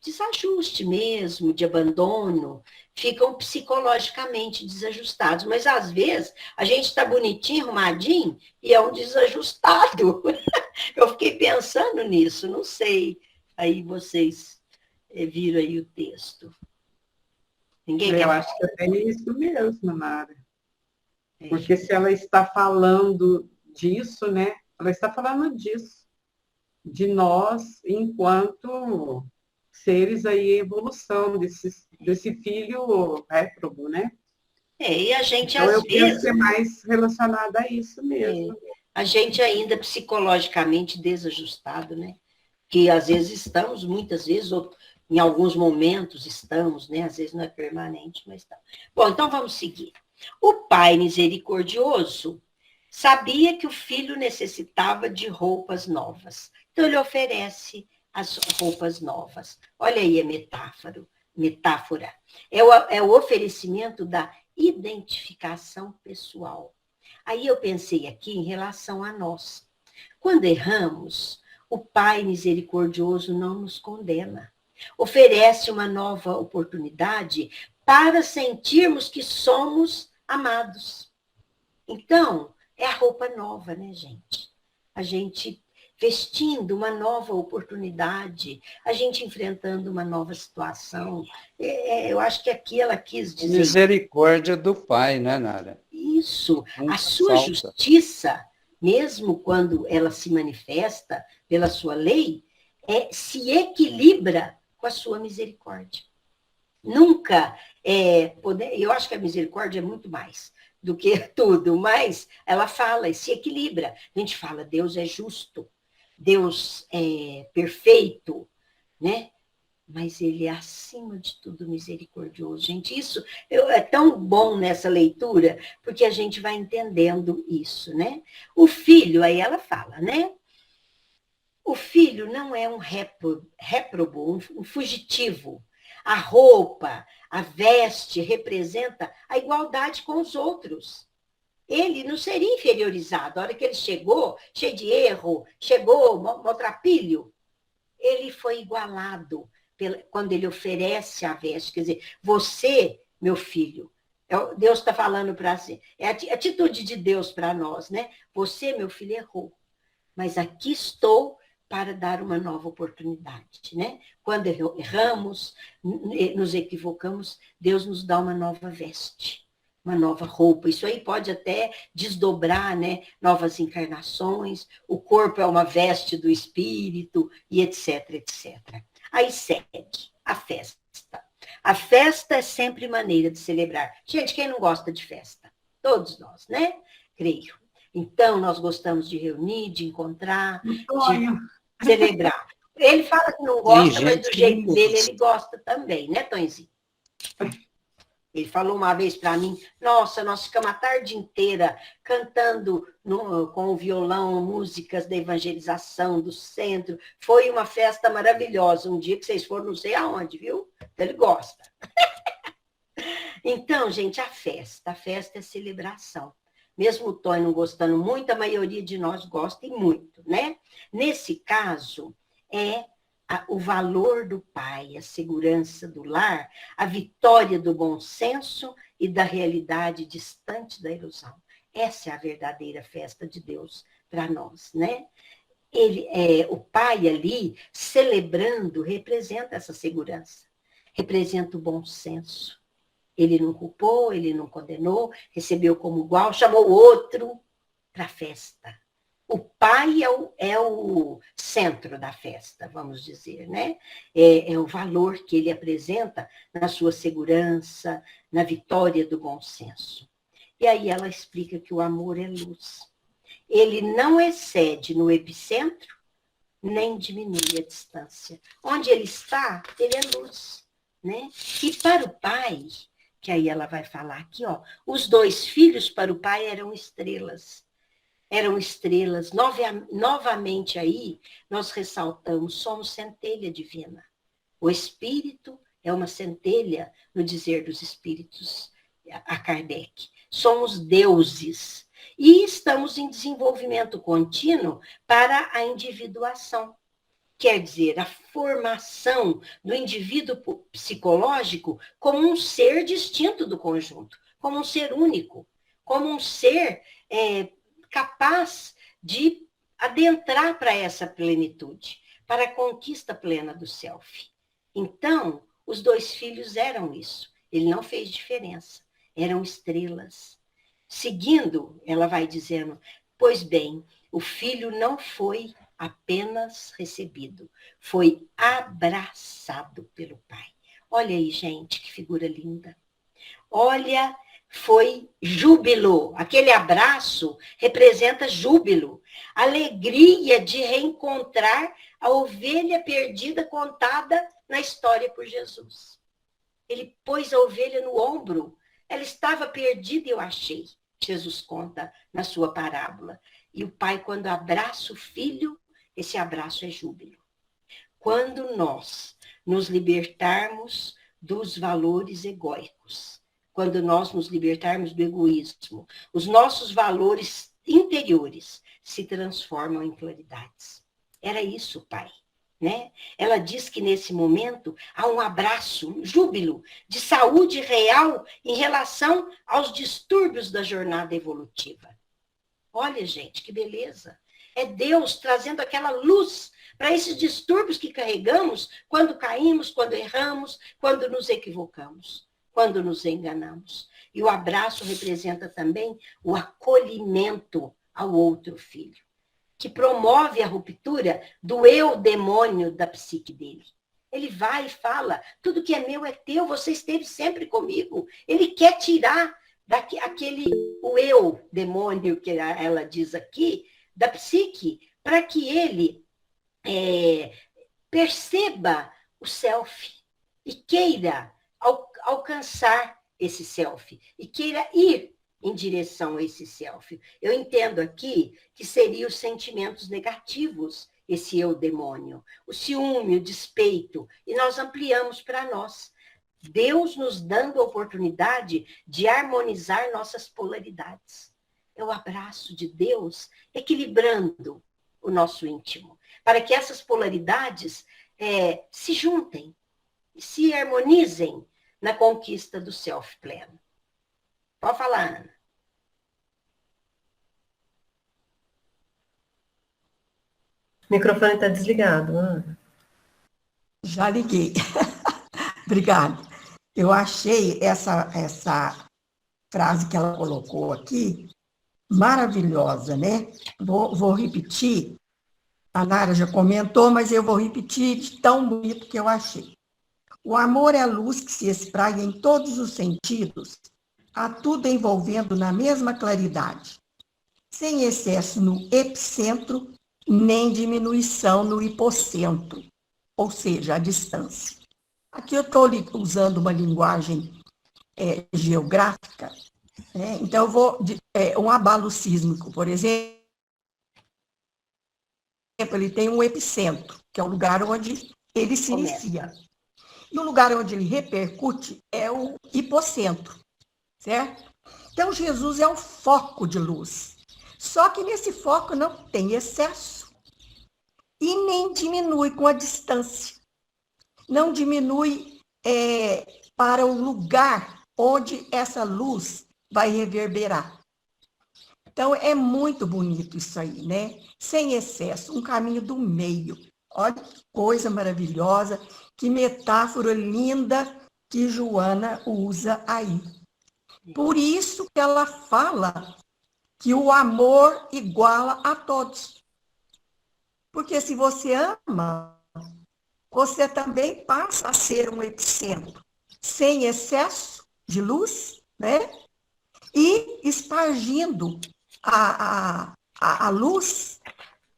desajuste mesmo, de abandono, ficam psicologicamente desajustados. Mas, às vezes, a gente está bonitinho, arrumadinho, e é um desajustado. Eu fiquei pensando nisso, não sei. Aí vocês viram aí o texto. Ninguém Eu quer acho que é isso mesmo, Nara. falar? Porque se ela está falando disso, né? Ela está falando disso, de nós enquanto seres aí em evolução, desse filho réprobo, né? E a gente, Então, às eu penso vezes, que é mais relacionado a isso mesmo. a gente ainda psicologicamente desajustado, né? Que às vezes estamos, muitas vezes, ou em alguns momentos estamos, né? Às vezes não é permanente, mas está. Bom, então vamos seguir. O pai misericordioso sabia que o filho necessitava de roupas novas. Então ele oferece as roupas novas. Olha aí a metáfora. É o oferecimento da identificação pessoal. Aí eu pensei aqui em relação a nós. Quando erramos, o Pai misericordioso não nos condena. Oferece uma nova oportunidade para sentirmos que somos amados. Então, é a roupa nova, né, gente? A gente vestindo uma nova oportunidade, a gente enfrentando uma nova situação. Eu acho que aqui ela quis dizer... Misericórdia do Pai, né, Nara? Isso, Nunca a sua falta. justiça, mesmo quando ela se manifesta pela sua lei, se equilibra com a sua misericórdia. Nunca eu acho que a misericórdia é muito mais do que tudo, mas ela fala e se equilibra. A gente fala, Deus é justo, Deus é perfeito, né? Mas ele é, acima de tudo, misericordioso. Gente, isso é tão bom nessa leitura, porque a gente vai entendendo isso, né? O filho, aí ela fala, né? O filho não é um réprobo, um fugitivo. A roupa, a veste representa a igualdade com os outros. Ele não seria inferiorizado. A hora que ele chegou, cheio de erro, chegou maltrapilho, ele foi igualado quando ele oferece a veste. Quer dizer, você, meu filho, Deus está falando para você, é a atitude de Deus para nós, né? Você, meu filho, errou, mas aqui estou para dar uma nova oportunidade, né? Quando erramos, nos equivocamos, Deus nos dá uma nova veste, uma nova roupa. Isso aí pode até desdobrar, né? Novas encarnações, o corpo é uma veste do espírito, e etc, etc. Aí segue a festa. A festa é sempre maneira de celebrar. Gente, quem não gosta de festa? Todos nós, né? Creio. Então, nós gostamos de reunir, de encontrar, de celebrar. Ele fala que não gosta, mas do jeito dele ele gosta também, né, Tonzinho? Ele falou uma vez para mim, nossa, nós ficamos a tarde inteira cantando com o violão músicas da evangelização do centro. Foi uma festa maravilhosa. Um dia que vocês foram não sei aonde, viu? Ele gosta. Então, gente, a festa é celebração. Mesmo o Tony não gostando muito, a maioria de nós gosta e muito, né? Nesse caso, o valor do pai, a segurança do lar, a vitória do bom senso e da realidade distante da ilusão. Essa é a verdadeira festa de Deus para nós, né? O pai ali, celebrando, representa essa segurança, representa o bom senso. Ele não culpou, ele não condenou, recebeu como igual, chamou o outro para a festa. O pai é o centro da festa, vamos dizer, né? É o valor que ele apresenta na sua segurança, na vitória do bom senso. E aí ela explica que o amor é luz. Ele não excede no epicentro, nem diminui a distância. Onde ele está, ele é luz, né? E para o pai, que aí ela vai falar aqui, ó, os dois filhos para o pai eram estrelas. eram estrelas. Novamente aí, nós ressaltamos, somos centelha divina. O Espírito é uma centelha, no dizer dos Espíritos, a Kardec. Somos deuses. E estamos em desenvolvimento contínuo para a individuação. Quer dizer, a formação do indivíduo psicológico como um ser distinto do conjunto, como um ser único, como um ser capaz de adentrar para essa plenitude, para a conquista plena do self. Então, os dois filhos eram isso. Ele não fez diferença. Eram estrelas. Seguindo, ela vai dizendo, pois bem, o filho não foi apenas recebido, foi abraçado pelo pai. Olha aí, gente, que figura linda. Olha, foi júbilo. Aquele abraço representa júbilo, alegria de reencontrar a ovelha perdida contada na história por Jesus. Ele pôs a ovelha no ombro. Ela estava perdida e eu achei. Jesus conta na sua parábola. E o pai, quando abraça o filho, esse abraço é júbilo. Quando nós nos libertarmos dos valores egóicos, quando nós nos libertarmos do egoísmo, os nossos valores interiores se transformam em claridades. Era isso, pai. Né? Ela diz que nesse momento há um abraço, um júbilo de saúde real em relação aos distúrbios da jornada evolutiva. Olha, gente, que beleza. É Deus trazendo aquela luz para esses distúrbios que carregamos quando caímos, quando erramos, quando nos equivocamos, quando nos enganamos. E o abraço representa também o acolhimento ao outro filho, que promove a ruptura do eu demônio da psique dele. Ele vai e fala, tudo que é meu é teu, você esteve sempre comigo. Ele quer tirar o eu demônio, que ela diz aqui, da psique, para que ele perceba o self e queira alcançar esse self, e queira ir em direção a esse self. Eu entendo aqui que seriam os sentimentos negativos, esse eu demônio, o ciúme, o despeito, e nós ampliamos para nós. Deus nos dando a oportunidade de harmonizar nossas polaridades. É o abraço de Deus equilibrando o nosso íntimo, para que essas polaridades se juntem, se harmonizem na conquista do self pleno. Pode falar, Ana. O microfone está desligado, Ana. Já liguei. Obrigada. Eu achei essa frase que ela colocou aqui maravilhosa, né? Vou repetir. A Nara já comentou, mas eu vou repetir de tão bonito que eu achei. O amor é a luz que se espraia em todos os sentidos, a tudo envolvendo na mesma claridade, sem excesso no epicentro, nem diminuição no hipocentro, ou seja, a distância. Aqui eu estou usando uma linguagem geográfica, né? Então eu vou... um abalo sísmico, por exemplo, ele tem um epicentro, que é o lugar onde ele se inicia. E o lugar onde ele repercute é o hipocentro, certo? Então, Jesus é o foco de luz. Só que nesse foco não tem excesso e nem diminui com a distância. Não diminui para o lugar onde essa luz vai reverberar. Então, é muito bonito isso aí, né? Sem excesso, um caminho do meio. Olha que coisa maravilhosa, que metáfora linda que Joana usa aí. Por isso que ela fala que o amor iguala a todos. Porque se você ama, você também passa a ser um epicentro, sem excesso de luz, né? E espargindo a luz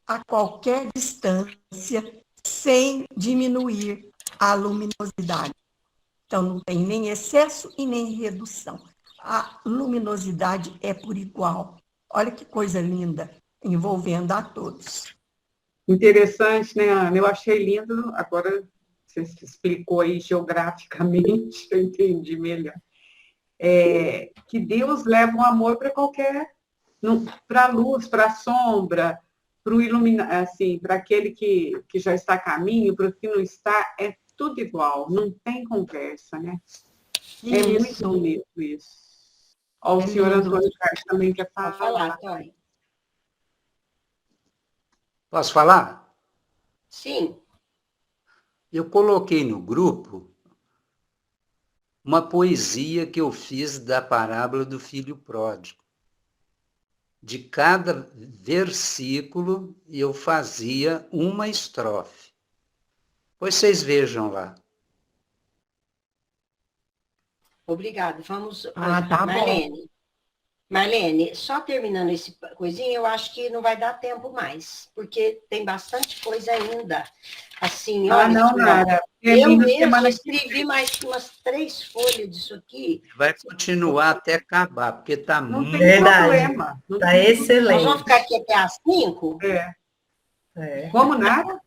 a qualquer distância, sem diminuir a luminosidade. Então, não tem nem excesso e nem redução. A luminosidade é por igual. Olha que coisa linda, envolvendo a todos. Interessante, né, Ana? Eu achei lindo, agora você explicou aí geograficamente, eu entendi melhor. Que Deus leva o amor para qualquer, para a luz, para a sombra, para o iluminar, assim, para aquele que já está a caminho, para o que não está, é tudo igual, não tem conversa, né? É muito Isso, bonito isso. Ó, o é senhor lindo. Antônio Carlos também quer Pode falar, falar. Tony. Posso falar? Sim. Eu coloquei no grupo uma poesia que eu fiz da parábola do filho pródigo. De cada versículo eu fazia uma estrofe. Pois vocês vejam lá. Obrigada. Vamos, Ah, tá bom. Marlene, só terminando esse coisinha, eu acho que não vai dar tempo mais, porque tem bastante coisa ainda. Assim, olha, Não, Fernanda, Nara. eu Termina mesmo semana que escrevi mais umas 3 folhas disso aqui. Vai continuar até acabar, porque está não muito... tem Verdade. problema. Não Tá tem Nós excelente. vamos ficar aqui até às 5? problema. É. Como nada?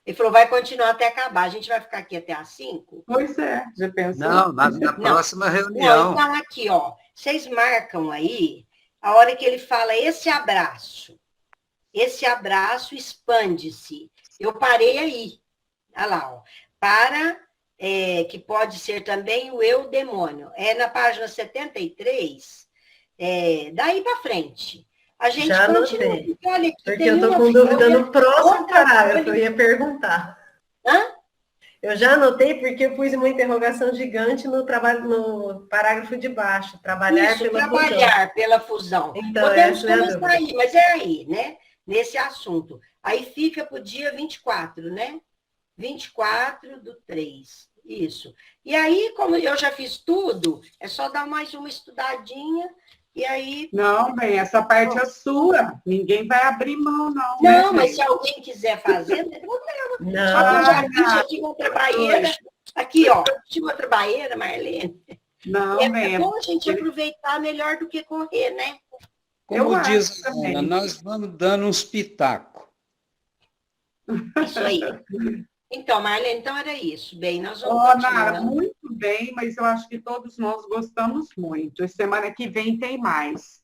Ele falou, vai continuar até acabar. A gente vai ficar aqui até às 5? Pois é, já pensou? Não, na próxima Não, reunião. então aqui, ó. Vocês marcam aí a hora que ele fala esse abraço expande-se. Eu parei aí. Olha lá, ó. Que pode ser também o eu demônio. É na página 73, daí para frente. A gente Já continua, anotei. porque olha aqui, Porque tem eu estou uma com dúvida folha, no próximo outra parágrafo, folha. eu ia perguntar. Hã? Eu já anotei porque eu pus uma interrogação gigante no parágrafo de baixo, trabalhar Isso, pela trabalhar pela fusão. Então, Podemos essa é a começar dúvida. aí, mas é aí, né? Nesse assunto. Aí fica para o dia 24, né? 24/3. Isso. E aí, como eu já fiz tudo, é só dar mais uma estudadinha e aí. Não, bem, essa parte é sua. Ninguém vai abrir mão, não. Não, né, mas gente? se alguém quiser fazer, não tem problema. Só que eu Não, já fiz aqui outra trabalheira. Aqui, ó, tinha outra trabalheira, Marlene. Não, É bem. bom a gente aproveitar melhor do que correr, né? Como Eu diz acho a também. Ana, nós vamos dando uns pitacos. Isso aí. Então, Marlene, então era isso. Bem, nós vamos Ó, Nara, continuando. muito bem, mas eu acho que todos nós gostamos muito. E semana que vem tem mais.